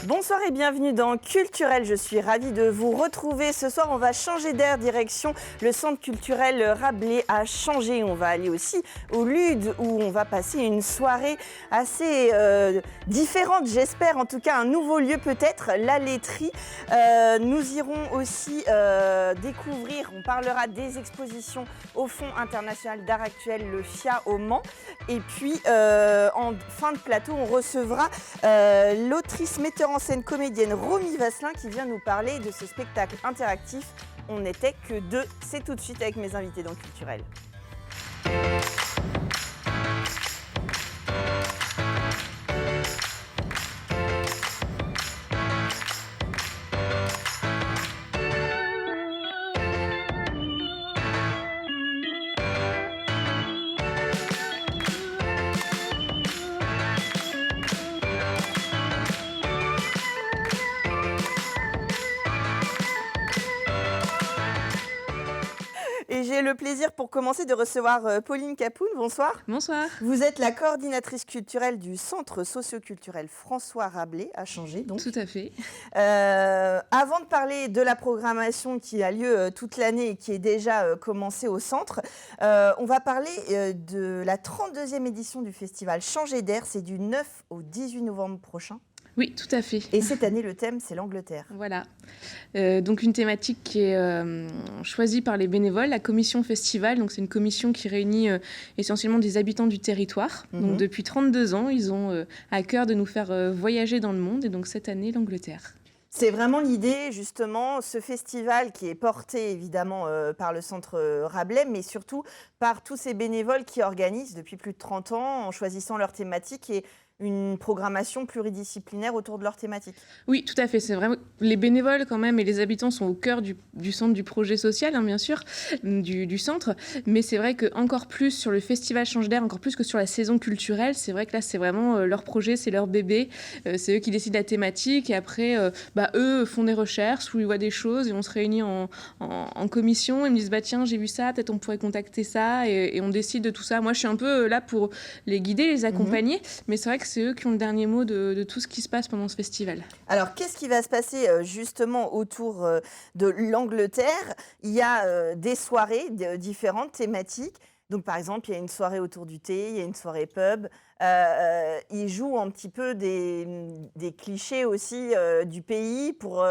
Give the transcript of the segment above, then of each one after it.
Bonsoir et bienvenue dans Culturel. Je suis ravie de vous retrouver. Ce soir, on va changer d'air, direction le centre culturel Rabelais à Changé. On va aller aussi au Lude où on va passer une soirée assez différente, j'espère. En tout cas, un nouveau lieu peut-être, la laiterie. Nous irons aussi découvrir, on parlera des expositions au Fonds international d'art actuel, le FIA au Mans. Et puis, en fin de plateau, on recevra l'autrice metteur en scène comédienne Romy Vasselin qui vient nous parler de ce spectacle interactif On n'était que deux. C'est tout de suite avec mes invités dans Culturel. Et j'ai le plaisir pour commencer de recevoir Pauline Capoun. Bonsoir. Bonsoir. Vous êtes la coordinatrice culturelle du Centre socioculturel François Rabelais à Changé. Donc. Tout à fait. Avant de parler de la programmation qui a lieu toute l'année et qui est déjà commencée au centre, on va parler de la 32e édition du festival Changer d'air. C'est du 9 au 18 novembre prochain. Oui, tout à fait. Et cette année, le thème, c'est l'Angleterre. Voilà. Donc une thématique qui est choisie par les bénévoles, la commission festival. Donc c'est une commission qui réunit essentiellement des habitants du territoire. Donc depuis 32 ans, ils ont à cœur de nous faire voyager dans le monde. Et donc cette année, l'Angleterre. C'est vraiment l'idée, justement, ce festival qui est porté évidemment par le Centre Rabelais, mais surtout par tous ces bénévoles qui organisent depuis plus de 30 ans en choisissant leur thématique et une programmation pluridisciplinaire autour de leur thématique. Oui, tout à fait. C'est vraiment les bénévoles quand même et les habitants sont au cœur du centre du projet social, hein, bien sûr, du centre. Mais c'est vrai que encore plus sur le festival Change d'air, encore plus que sur la saison culturelle, c'est vrai que là c'est vraiment leur projet, c'est leur bébé. C'est eux qui décident la thématique et après, eux font des recherches où ils voient des choses et on se réunit en commission. Ils me disent tiens j'ai vu ça, peut-être on pourrait contacter ça et on décide de tout ça. Moi je suis un peu là pour les guider, les accompagner, mais c'est vrai que c'est eux qui ont le dernier mot de tout ce qui se passe pendant ce festival. Alors, qu'est-ce qui va se passer justement autour de l'Angleterre ? Il y a des soirées différentes, thématiques. Donc, par exemple, il y a une soirée autour du thé, il y a une soirée pub. Ils jouent un petit peu des clichés aussi du pays pour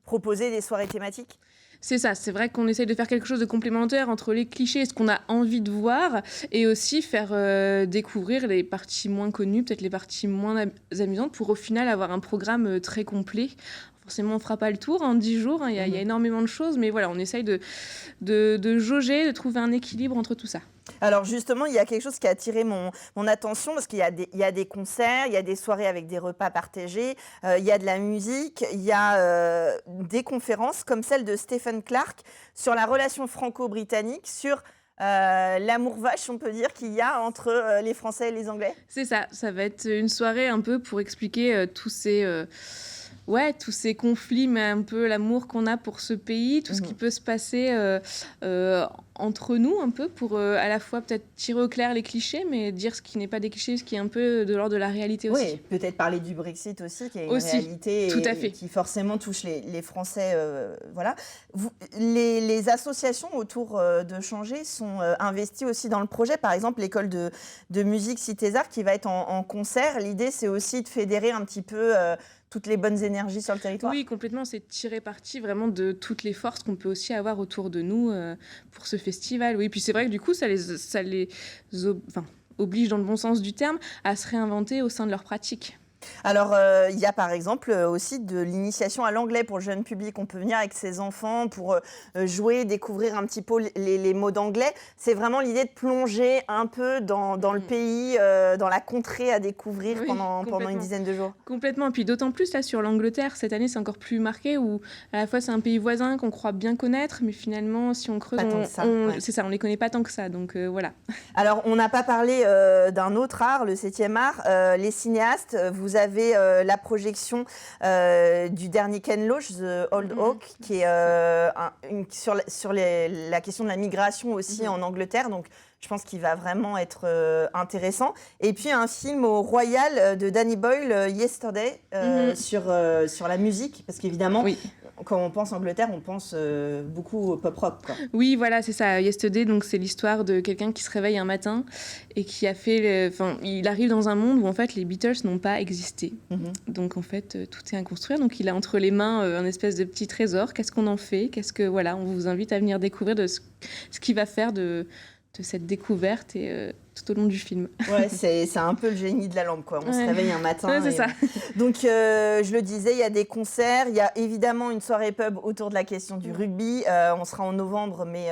proposer des soirées thématiques. C'est ça, c'est vrai qu'on essaye de faire quelque chose de complémentaire entre les clichés et ce qu'on a envie de voir et aussi faire découvrir les parties moins connues, peut-être les parties moins amusantes pour au final avoir un programme très complet. Forcément, on ne fera pas le tour en 10 jours, hein, il y a énormément de choses, mais voilà, on essaye de jauger, de trouver un équilibre entre tout ça. Alors justement, il y a quelque chose qui a attiré mon attention parce qu'il y a des concerts, il y a des soirées avec des repas partagés, il y a de la musique, il y a des conférences comme celle de Stephen Clark sur la relation franco-britannique, sur l'amour vache, on peut dire, qu'il y a entre les Français et les Anglais. C'est ça, ça va être une soirée un peu pour expliquer tous ces conflits, mais un peu l'amour qu'on a pour ce pays, tout ce qui peut se passer entre nous un peu pour à la fois peut-être tirer au clair les clichés, mais dire ce qui n'est pas des clichés, ce qui est un peu de l'ordre de la réalité aussi. Oui, peut-être parler du Brexit aussi, qui est une réalité tout à fait. Qui forcément touche les Français. Voilà. Les associations autour de Changer sont investies aussi dans le projet. Par exemple, l'école de musique Cité-Arts qui va être en concert. L'idée, c'est aussi de fédérer un petit peu toutes les bonnes énergies sur le territoire. Oui, complètement. C'est tirer parti vraiment de toutes les forces qu'on peut aussi avoir autour de nous pour ce festival. Oui, puis c'est vrai que du coup, ça les oblige, dans le bon sens du terme, à se réinventer au sein de leur pratique. Alors, il y a par exemple aussi de l'initiation à l'anglais pour le jeune public. On peut venir avec ses enfants pour jouer, découvrir un petit peu les mots d'anglais. C'est vraiment l'idée de plonger un peu dans le pays, dans la contrée à découvrir pendant une dizaine de jours. Complètement. Et puis d'autant plus là sur l'Angleterre, cette année c'est encore plus marqué où à la fois c'est un pays voisin qu'on croit bien connaître, mais finalement si on creuse, c'est ça, on les connaît pas tant que ça. Donc voilà. Alors on n'a pas parlé d'un autre art, le 7e art, les cinéastes. Vous avez la projection du dernier Ken Loach, The Old Oak, qui est sur la question de la migration aussi en Angleterre. Donc, Je pense qu'il va vraiment être intéressant. Et puis un film au Royal de Danny Boyle, Yesterday, sur la musique, parce qu'évidemment, Oui. quand on pense Angleterre, on pense beaucoup au pop rock, quoi. Oui, voilà, c'est ça. Yesterday, donc c'est l'histoire de quelqu'un qui se réveille un matin et qui a fait... il arrive dans un monde où en fait les Beatles n'ont pas existé. Donc en fait, tout est à construire. Donc il a entre les mains un espèce de petit trésor. Qu'est-ce qu'on en fait ? Voilà, on vous invite à venir découvrir de ce qu'il va faire de cette découverte et tout au long du film. Ouais, c'est un peu le génie de la lampe, quoi. On se réveille un matin. Ouais, c'est ça. Donc, je le disais, il y a des concerts, il y a évidemment une soirée pub autour de la question du rugby. On sera en novembre, mais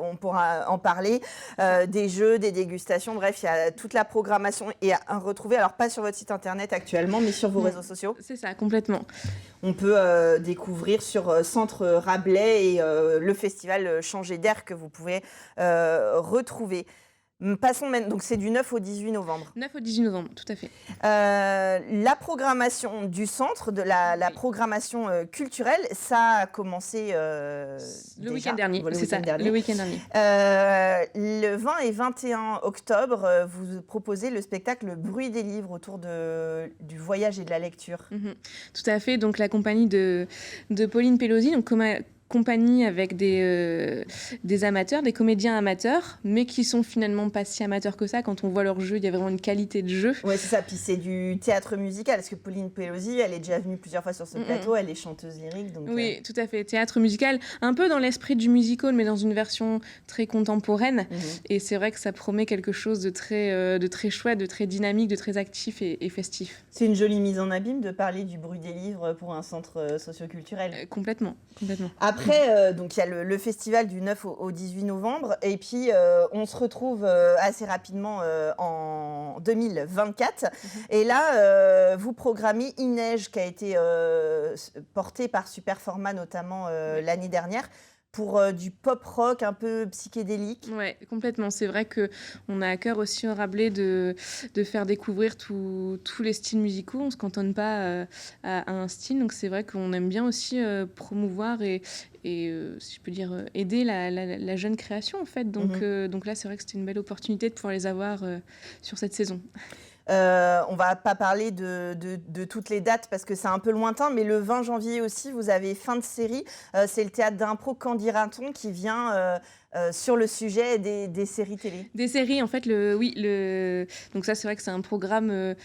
on pourra en parler. Des jeux, des dégustations, bref, il y a toute la programmation et à retrouver, alors pas sur votre site internet actuellement, mais sur vos réseaux sociaux. C'est ça, complètement. On peut découvrir sur Centre Rabelais et le festival Changer d'air que vous pouvez retrouver. Passons maintenant, donc c'est du 9 au 18 novembre. 9 au 18 novembre, tout à fait. La programmation du centre, de la programmation culturelle, ça a commencé le week-end dernier. Le week-end dernier. Le 20 et 21 octobre, vous proposez le spectacle Le bruit des livres autour du voyage et de la lecture. Tout à fait, donc la compagnie de Pauline Pelosi, donc compagnie avec des amateurs, des comédiens amateurs, mais qui sont finalement pas si amateurs que ça. Quand on voit leur jeu, il y a vraiment une qualité de jeu. Oui, c'est ça. Puis c'est du théâtre musical, parce que Pauline Pelosi, elle est déjà venue plusieurs fois sur ce plateau, elle est chanteuse lyrique. Donc, oui, tout à fait. Théâtre musical, un peu dans l'esprit du musical, mais dans une version très contemporaine. Et c'est vrai que ça promet quelque chose de très chouette, de très dynamique, de très actif et festif. C'est une jolie mise en abîme de parler du bruit des livres pour un centre socioculturel. Complètement. Après, donc il y a le festival du 9 au 18 novembre et puis on se retrouve assez rapidement en 2024. Et là, vous programmez INEIGE qui a été porté par Superformat notamment l'année dernière. Pour du pop rock un peu psychédélique. Oui, complètement. C'est vrai qu'on a à cœur aussi au Rabelais de faire découvrir tous les styles musicaux. On ne se cantonne pas à un style. Donc c'est vrai qu'on aime bien aussi promouvoir et si je peux dire, aider la jeune création en fait. Donc là, c'est vrai que c'était une belle opportunité de pouvoir les avoir sur cette saison. On va pas parler de toutes les dates parce que c'est un peu lointain, mais le 20 janvier aussi, vous avez Fin de série. C'est le théâtre d'impro Qu'en dira-t-on qui vient sur le sujet des séries télé. Des séries, en fait, donc ça, c'est vrai que c'est un programme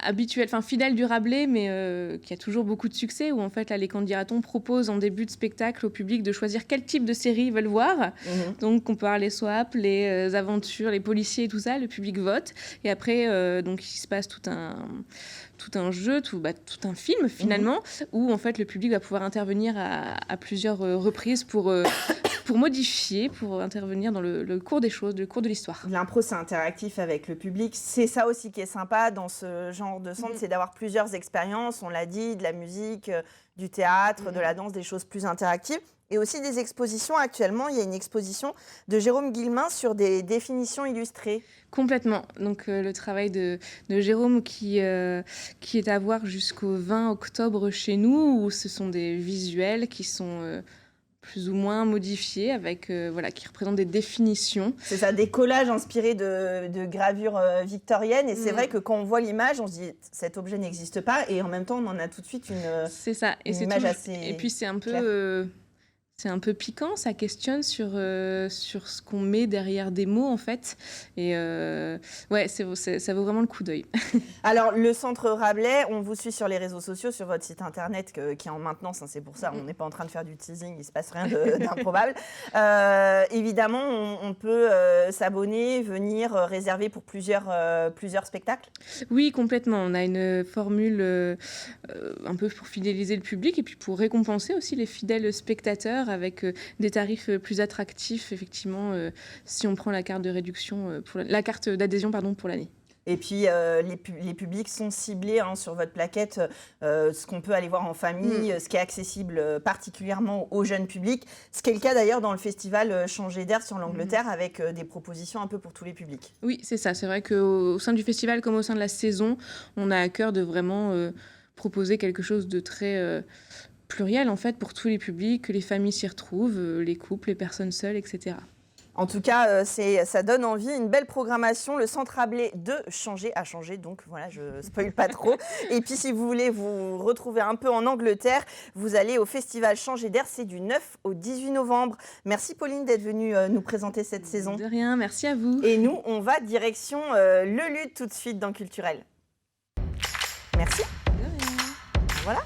habituel, enfin fidèle du Rabelais, mais qui a toujours beaucoup de succès, où en fait, là, les Qu'en dira-t-on proposent en début de spectacle au public de choisir quel type de série ils veulent voir. Donc, on peut avoir les soaps, les aventures, les policiers et tout ça, le public vote. Et après, donc, il se passe tout un jeu, tout un film finalement, où en fait, le public va pouvoir intervenir à plusieurs reprises pour modifier, pour intervenir dans le cours des choses, le cours de l'histoire. L'impro, c'est interactif avec le public. C'est ça aussi qui est sympa dans ce genre de centre, c'est d'avoir plusieurs expériences, on l'a dit, de la musique, du théâtre, de la danse, des choses plus interactives. Et aussi des expositions. Actuellement, il y a une exposition de Jérôme Guillemin sur des définitions illustrées. Complètement. Donc, le travail de Jérôme qui est à voir jusqu'au 20 octobre chez nous, où ce sont des visuels qui sont plus ou moins modifiés, qui représentent des définitions. C'est ça, des collages inspirés de gravures victoriennes. Et c'est vrai que quand on voit l'image, on se dit cet objet n'existe pas. Et en même temps, on en a tout de suite c'est ça. Et une image assez et puis c'est un peu... claire. C'est un peu piquant, ça questionne sur ce qu'on met derrière des mots, en fait. Et ça vaut vraiment le coup d'œil. Alors, le Centre Rabelais, on vous suit sur les réseaux sociaux, sur votre site internet qui est en maintenance. C'est pour ça, on n'est pas en train de faire du teasing, il ne se passe rien d'improbable. Évidemment, on peut s'abonner, venir réserver pour plusieurs spectacles. Oui, complètement. On a une formule un peu pour fidéliser le public et puis pour récompenser aussi les fidèles spectateurs avec des tarifs plus attractifs, effectivement, si on prend la carte de réduction, la carte d'adhésion pour l'année. Et puis, les publics sont ciblés sur votre plaquette, ce qu'on peut aller voir en famille, ce qui est accessible particulièrement aux jeunes publics. Ce qui est le cas d'ailleurs dans le festival Changer d'air sur l'Angleterre, avec des propositions un peu pour tous les publics. Oui, c'est ça. C'est vrai qu'au sein du festival comme au sein de la saison, on a à cœur de vraiment proposer quelque chose de très... pluriel en fait pour tous les publics, que les familles s'y retrouvent, les couples, les personnes seules, etc. En tout cas, ça donne envie, une belle programmation. Le Centre Rabelais de changer à changer, donc voilà, je ne spoil pas trop. Et puis si vous voulez vous retrouver un peu en Angleterre, vous allez au festival Changer d'air, c'est du 9 au 18 novembre. Merci Pauline d'être venue nous présenter cette saison. De rien, merci à vous. Et nous, on va direction le Lude tout de suite dans Culturel. Merci. De rien. Voilà.